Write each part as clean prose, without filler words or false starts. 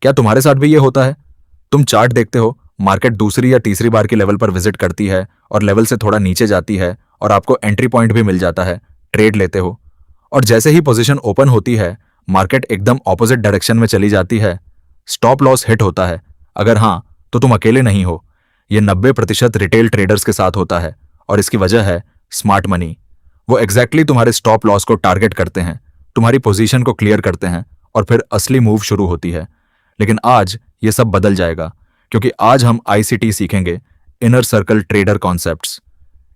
क्या तुम्हारे साथ भी ये होता है? तुम चार्ट देखते हो, मार्केट दूसरी या तीसरी बार की लेवल पर विजिट करती है और लेवल से थोड़ा नीचे जाती है और आपको एंट्री पॉइंट भी मिल जाता है, ट्रेड लेते हो, और जैसे ही पोजीशन ओपन होती है मार्केट एकदम ऑपोजिट डायरेक्शन में चली जाती है, स्टॉप लॉस हिट होता है? अगर हाँ, तो तुम अकेले नहीं हो। ये 90% रिटेल ट्रेडर्स के साथ होता है और इसकी वजह है स्मार्ट मनी। वो एग्जैक्टली तुम्हारे स्टॉप लॉस को टारगेट करते हैं, तुम्हारी पोजीशन को क्लियर करते हैं और फिर असली मूव शुरू होती है। लेकिन आज ये सब बदल जाएगा, क्योंकि आज हम आईसीटी सीखेंगे, इनर सर्कल ट्रेडर कॉन्सेप्ट्स।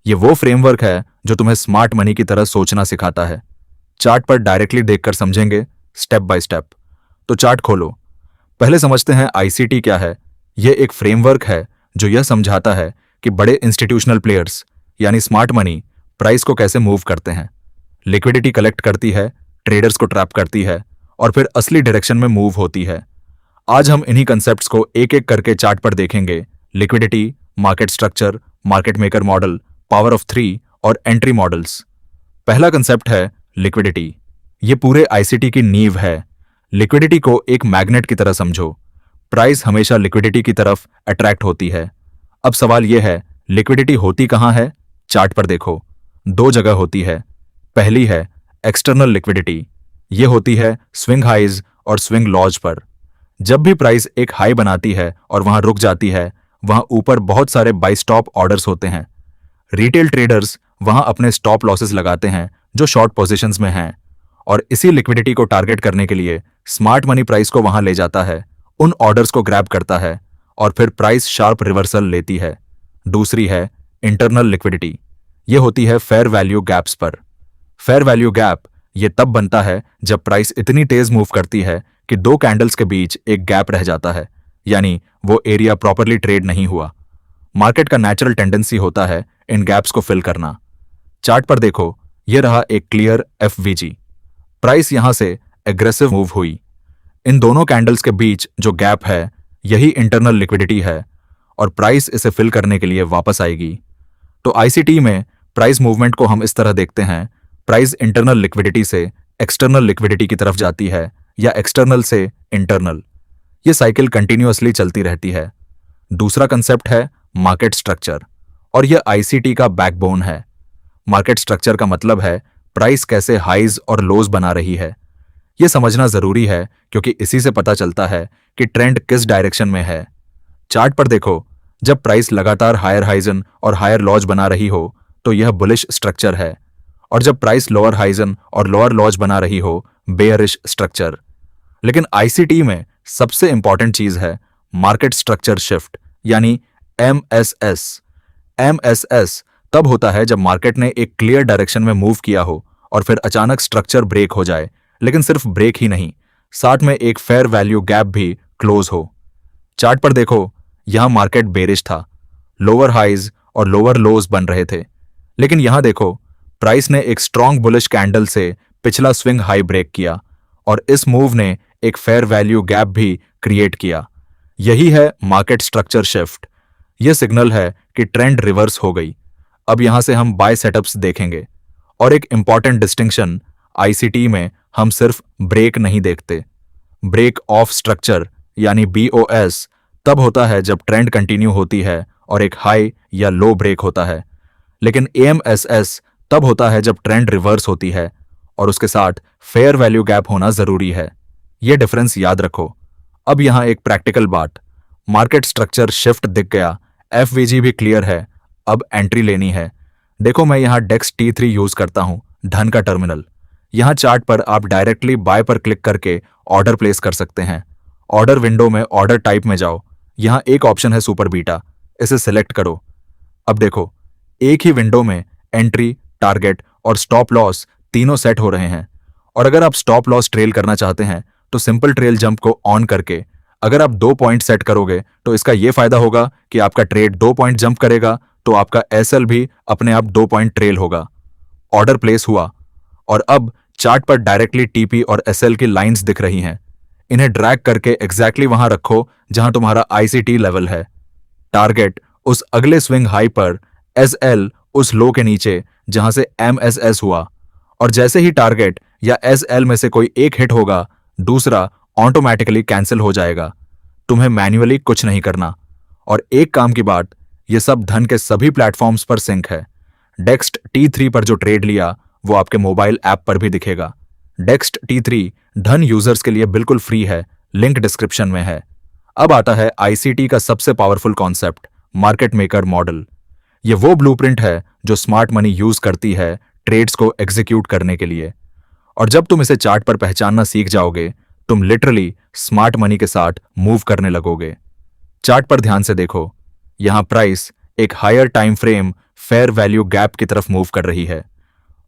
ये वो फ्रेमवर्क है जो तुम्हें स्मार्ट मनी की तरह सोचना सिखाता है। चार्ट पर डायरेक्टली देखकर समझेंगे, स्टेप बाय स्टेप। तो चार्ट खोलो। पहले समझते हैं आईसीटी क्या है। यह एक फ्रेमवर्क है जो यह समझाता है कि बड़े इंस्टीट्यूशनल प्लेयर्स यानी स्मार्ट मनी प्राइस को कैसे मूव करते हैं, लिक्विडिटी कलेक्ट करती है, ट्रेडर्स को ट्रैप करती है और फिर असली डायरेक्शन में मूव होती है। आज हम इन्हीं कंसेप्ट्स को एक एक करके चार्ट पर देखेंगे। Liquidity, market structure, market maker model, power of 3 और एंट्री मॉडल्स। पहला कंसेप्ट है लिक्विडिटी। ये पूरे आईसीटी की नींव है। लिक्विडिटी को एक मैग्नेट की तरह समझो। प्राइस हमेशा लिक्विडिटी की तरफ अट्रैक्ट होती है। अब सवाल यह है, लिक्विडिटी होती कहां है? चार्ट पर देखो, दो जगह होती है। पहली है एक्सटर्नल लिक्विडिटी। यह होती है स्विंग हाइज और स्विंग लॉज पर। जब भी प्राइस एक हाई बनाती है और वहां रुक जाती है, वहां ऊपर बहुत सारे बाई स्टॉप ऑर्डर्स होते हैं। रिटेल ट्रेडर्स वहां अपने स्टॉप लॉसेस लगाते हैं जो शॉर्ट पोजीशंस में हैं, और इसी लिक्विडिटी को टारगेट करने के लिए स्मार्ट मनी प्राइस को वहां ले जाता है, उन ऑर्डर्स को ग्रैब करता है और फिर प्राइस शार्प रिवर्सल लेती है। दूसरी है इंटरनल लिक्विडिटी। यह होती है फेयर वैल्यू गैप्स पर। फेयर वैल्यू गैप ये तब बनता है जब प्राइस इतनी तेज मूव करती है कि दो कैंडल्स के बीच एक गैप रह जाता है, यानी वो एरिया प्रॉपरली ट्रेड नहीं हुआ। मार्केट का नेचुरल टेंडेंसी होता है इन गैप्स को फिल करना। चार्ट पर देखो, यह रहा एक क्लियर एफवीजी। प्राइस यहां से एग्रेसिव मूव हुई। इन दोनों कैंडल्स के बीच जो गैप है, यही इंटरनल लिक्विडिटी है और प्राइस इसे फिल करने के लिए वापस आएगी। तो आईसीटी में प्राइस मूवमेंट को हम इस तरह देखते हैं, प्राइस इंटरनल लिक्विडिटी से एक्सटर्नल लिक्विडिटी की तरफ जाती है या एक्सटर्नल से इंटरनल। यह साइकिल कंटिन्यूअसली चलती रहती है। दूसरा कंसेप्ट है मार्केट स्ट्रक्चर, और यह आईसीटी का बैकबोन है। मार्केट स्ट्रक्चर का मतलब है प्राइस कैसे हाइज और लोज बना रही है। यह समझना जरूरी है क्योंकि इसी से पता चलता है कि ट्रेंड किस डायरेक्शन में है। चार्ट पर देखो, जब प्राइस लगातार हायर हाइजन और हायर लॉज बना रही हो तो यह बुलिश स्ट्रक्चर है, और जब प्राइस लोअर हाइजन और लोअर लॉज बना रही हो, बेयरिश स्ट्रक्चर। लेकिन आईसीटी में सबसे इंपॉर्टेंट चीज है मार्केट स्ट्रक्चर शिफ्ट, यानी एमएसएस। एमएसएस तब होता है जब मार्केट ने एक क्लियर डायरेक्शन में मूव किया हो और फिर अचानक स्ट्रक्चर ब्रेक हो जाए, लेकिन सिर्फ ब्रेक ही नहीं, साथ में एक फेयर वैल्यू गैप भी क्लोज हो। चार्ट पर देखो, यहां मार्केट बेरिश था, लोअर हाइज और लोअर लोज बन रहे थे। लेकिन यहां देखो, प्राइस ने एक स्ट्रॉन्ग बुलिश कैंडल से पिछला स्विंग हाई ब्रेक किया और इस मूव ने एक फेयर वैल्यू गैप भी क्रिएट किया। यही है मार्केट स्ट्रक्चर शिफ्ट। यह सिग्नल है कि ट्रेंड रिवर्स हो गई। अब यहां से हम बाय सेटअप्स देखेंगे, और एक इंपॉर्टेंट डिस्टिंक्शन, आईसीटी में हम सिर्फ ब्रेक नहीं देखते। ब्रेक ऑफ स्ट्रक्चर यानी बीओएस तब होता है जब ट्रेंड कंटिन्यू होती है और एक हाई या लो ब्रेक होता है। लेकिन एएमएसएस तब होता है जब ट्रेंड रिवर्स होती है और उसके साथ फेयर वैल्यू गैप होना जरूरी है। यह डिफरेंस याद रखो। अब यहां एक प्रैक्टिकल बात, मार्केट स्ट्रक्चर शिफ्ट दिख गया, एफवीजी भी क्लियर है, अब एंट्री लेनी है। देखो, मैं यहां डेक्स T3 यूज करता हूं, धन का टर्मिनल। यहां चार्ट पर आप डायरेक्टली बाय पर क्लिक करके ऑर्डर प्लेस कर सकते हैं। ऑर्डर विंडो में ऑर्डर टाइप में जाओ, यहां एक ऑप्शन है सुपर बीटा, इसे सिलेक्ट करो। अब देखो, एक ही विंडो में एंट्री, टारगेट और स्टॉप लॉस तीनों सेट हो रहे हैं। और अगर आप स्टॉप लॉस ट्रेल करना चाहते हैं तो सिंपल ट्रेल जंप को ऑन करके अगर आप 2 पॉइंट सेट करोगे तो इसका यह फायदा होगा कि आपका ट्रेड 2 पॉइंट जंप करेगा तो आपका एसएल भी अपने आप 2 पॉइंट ट्रेल होगा। ऑर्डर प्लेस हुआ और अब चार्ट पर डायरेक्टली टीपी और एसएल की लाइंस दिख रही हैं। इन्हें ड्रैग करके एग्जैक्टली वहां रखो जहां तुम्हारा आईसीटी लेवल है। टारगेट उस अगले स्विंग हाई पर, एसएल उस लो के नीचे जहां से एमएसएस हुआ, और जैसे ही टारगेट या एसएल में से कोई एक हिट होगा, दूसरा ऑटोमेटिकली कैंसिल हो जाएगा। तुम्हें मैन्युअली कुछ नहीं करना। और एक काम की बात, ये सब धन के सभी प्लेटफॉर्म्स पर सिंक है। डेक्स्ट T3 पर जो ट्रेड लिया वो आपके मोबाइल ऐप पर भी दिखेगा। डेक्स्ट T3 धन यूजर्स के लिए बिल्कुल फ्री है, लिंक डिस्क्रिप्शन में है। अब आता है ICT का सबसे powerful concept, market maker model. ये वो ब्लूप्रिंट है जो स्मार्ट मनी यूज करती है ट्रेड्स को एग्जीक्यूट करने के लिए। और जब तुम इसे चार्ट पर पहचानना सीख जाओगे, तुम लिटरली स्मार्ट मनी के साथ मूव करने लगोगे। चार्ट पर ध्यान से देखो, यहां प्राइस एक higher time frame fair value gap की तरफ मूव कर रही है।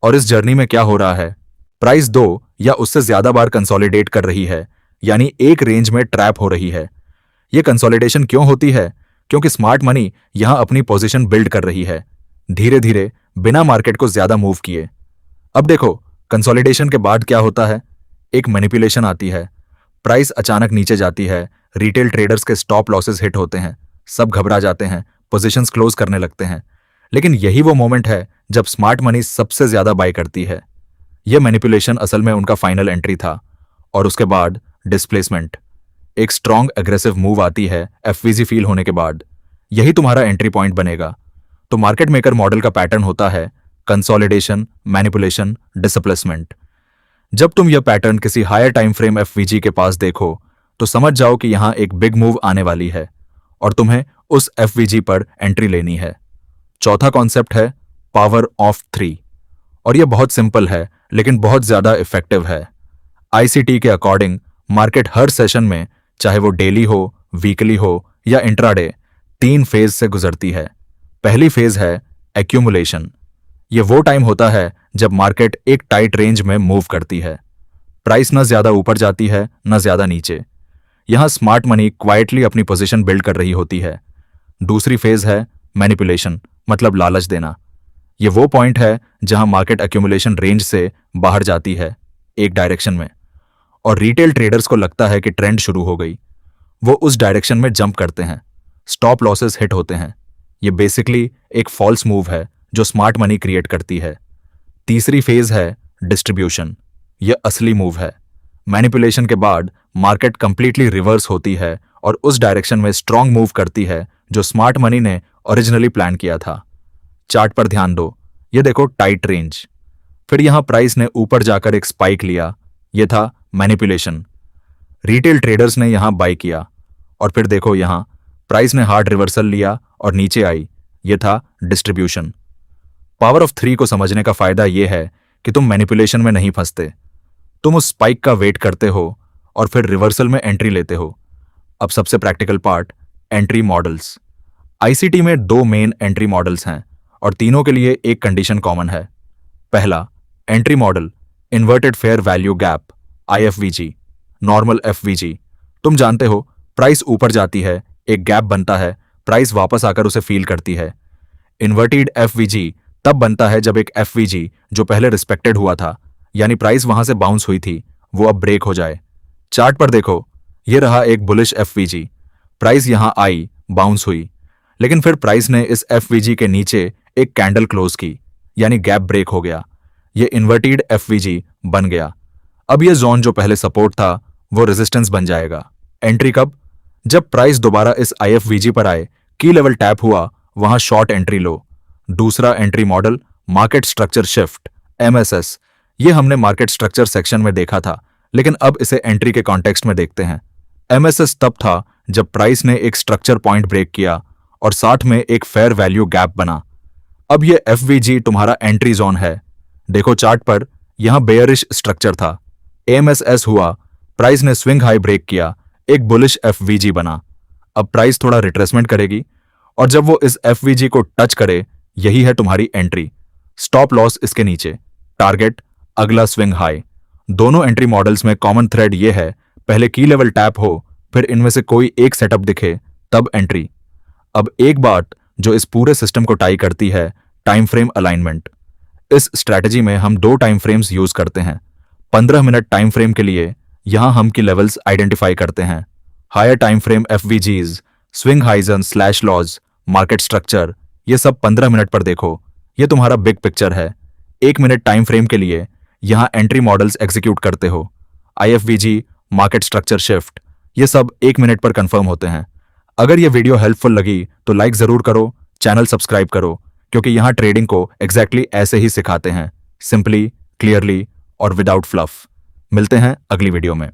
और इस जर्नी में क्या हो रहा है, प्राइस 2 या उससे ज्यादा बार कंसोलिडेट कर रही है, यानी एक रेंज में ट्रैप हो रही है। यह कंसोलिडेशन क्यों होती है? क्योंकि स्मार्ट मनी यहां अपनी पोजीशन बिल्ड कर रही है, धीरे धीरे, बिना मार्केट को ज्यादा मूव किए। अब देखो, कंसोलिडेशन के बाद क्या होता है? एक मैनिपुलेशन आती है। प्राइस अचानक नीचे जाती है, रिटेल ट्रेडर्स के स्टॉप लॉसेस हिट होते हैं, सब घबरा जाते हैं, पोजीशंस क्लोज करने लगते हैं। लेकिन यही वो मोमेंट है जब स्मार्ट मनी सबसे ज्यादा बाय करती है। यह मैनिपुलेशन असल में उनका फाइनल एंट्री था। और उसके बाद डिस्प्लेसमेंट, एक स्ट्रॉन्ग एग्रेसिव मूव आती है FVG फील होने के बाद। यही तुम्हारा एंट्री पॉइंट बनेगा। तो मार्केट मेकर मॉडल का पैटर्न होता है कंसोलिडेशन, मैनिपुलेशन, डिसप्लेसमेंट। जब तुम यह पैटर्न किसी हायर टाइम फ्रेम FVG के पास देखो तो समझ जाओ कि यहां एक बिग मूव आने वाली है और तुम्हें उस FVG पर एंट्री लेनी है। चौथा कॉन्सेप्ट है पावर ऑफ 3। और यह बहुत सिंपल है लेकिन बहुत ज्यादा इफेक्टिव है। ICT के अकॉर्डिंग मार्केट हर सेशन में, चाहे वो डेली हो, वीकली हो या इंट्राडे, 3 फेज से गुजरती है। पहली फेज है एक्यूमुलेशन। यह वो टाइम होता है जब मार्केट एक टाइट रेंज में मूव करती है। प्राइस न ज्यादा ऊपर जाती है न ज्यादा नीचे। यहां स्मार्ट मनी क्वाइटली अपनी पोजीशन बिल्ड कर रही होती है। दूसरी फेज है मैनिपुलेशन, मतलब लालच देना। यह वो पॉइंट है जहां मार्केट एक्यूमुलेशन रेंज से बाहर जाती है एक डायरेक्शन में, और रिटेल ट्रेडर्स को लगता है कि ट्रेंड शुरू हो गई। वो उस डायरेक्शन में जंप करते हैं, स्टॉप लॉसेस हिट होते हैं। यह बेसिकली एक फॉल्स मूव है जो स्मार्ट मनी क्रिएट करती है। तीसरी फेज है डिस्ट्रीब्यूशन। यह असली मूव है। मैनिपुलेशन के बाद मार्केट कंप्लीटली रिवर्स होती है और उस डायरेक्शन में स्ट्रांग मूव करती है जो स्मार्ट मनी ने ओरिजिनली प्लान किया था। चार्ट पर ध्यान दो, यह देखो टाइट रेंज। फिर यहां प्राइस ने ऊपर जाकर एक स्पाइक लिया, यह था मैनिपुलेशन। रिटेल ट्रेडर्स ने यहां बाय किया। और फिर देखो यहां प्राइस ने हार्ड रिवर्सल लिया और नीचे आई, यह था डिस्ट्रीब्यूशन। पावर ऑफ 3 को समझने का फायदा यह है कि तुम मैनिपुलेशन में नहीं फंसते। तुम उस स्पाइक का वेट करते हो और फिर रिवर्सल में एंट्री लेते हो। अब सबसे practical part, entry models. ICT में 2 मेन एंट्री मॉडल्स हैं और तीनों के लिए एक कंडीशन कॉमन है। पहला entry model, inverted fair value gap, IFVG, normal FVG। तुम जानते हो, प्राइस ऊपर जाती है, एक गैप बनता है, प्राइस वापस आकर उसे फील करती है। इन्वर्टेड FVG तब बनता है जब एक FVG जो पहले रिस्पेक्टेड हुआ था, यानी प्राइस वहां से बाउंस हुई थी, वो अब ब्रेक हो जाए। चार्ट पर देखो, ये रहा एक बुलिश FVG। प्राइस यहां आई, बाउंस हुई, लेकिन फिर प्राइस ने इस FVG के नीचे एक कैंडल क्लोज की, यानी गैप ब्रेक हो गया। ये इन्वर्टेड FVG बन गया। अब ये जोन जो पहले सपोर्ट था वो रेजिस्टेंस बन जाएगा। एंट्री कब? जब प्राइस दोबारा इस IFVG पर आए, की लेवल टैप हुआ, वहां शॉर्ट एंट्री लो। दूसरा entry model, market structure shift, MSS। ये हमने मार्केट स्ट्रक्चर सेक्शन में देखा था, लेकिन अब इसे एंट्री के कॉन्टेक्स्ट में देखते हैं। MSS तब था जब प्राइस ने एक स्ट्रक्चर पॉइंट ब्रेक किया और साथ में एक फेयर वैल्यू गैप बना। अब ये FVG तुम्हारा एंट्री जोन है। देखो चार्ट पर, यहां बेयरिश स्ट्रक्चर था, MSS हुआ, प्राइस ने स्विंग हाई ब्रेक किया, एक बुलिश FVG बना। अब प्राइस थोड़ा रिट्रेसमेंट करेगी और जब वो इस FVG को टच करे, यही है तुम्हारी एंट्री। स्टॉप लॉस इसके नीचे, टारगेट अगला स्विंग हाई। दोनों एंट्री मॉडल्स में कॉमन थ्रेड ये है, पहले की लेवल टैप हो, फिर इनमें से कोई एक सेटअप दिखे, तब एंट्री। अब एक बात जो इस पूरे सिस्टम को टाई करती है, टाइम फ्रेम अलाइनमेंट। इस स्ट्रैटेजी में हम 2 टाइम फ्रेम्स यूज करते हैं। 15 मिनट टाइम फ्रेम के लिए यहां हम की लेवल्स आइडेंटिफाई करते हैं। Higher time frame FVGs, swing highs and slash lows, market structure, ये सब 15 मिनट पर देखो। ये तुम्हारा बिग पिक्चर है। 1 मिनट टाइम फ्रेम के लिए यहां एंट्री मॉडल्स एग्जीक्यूट करते हो। IFVG मार्केट स्ट्रक्चर शिफ्ट, ये सब 1 मिनट पर कंफर्म होते हैं। अगर ये वीडियो हेल्पफुल लगी तो लाइक जरूर करो, चैनल सब्सक्राइब करो, क्योंकि यहाँ ट्रेडिंग को एग्जैक्टली ऐसे ही सिखाते हैं, सिंपली, क्लियरली और विदाउट फ्लफ। मिलते हैं अगली वीडियो में।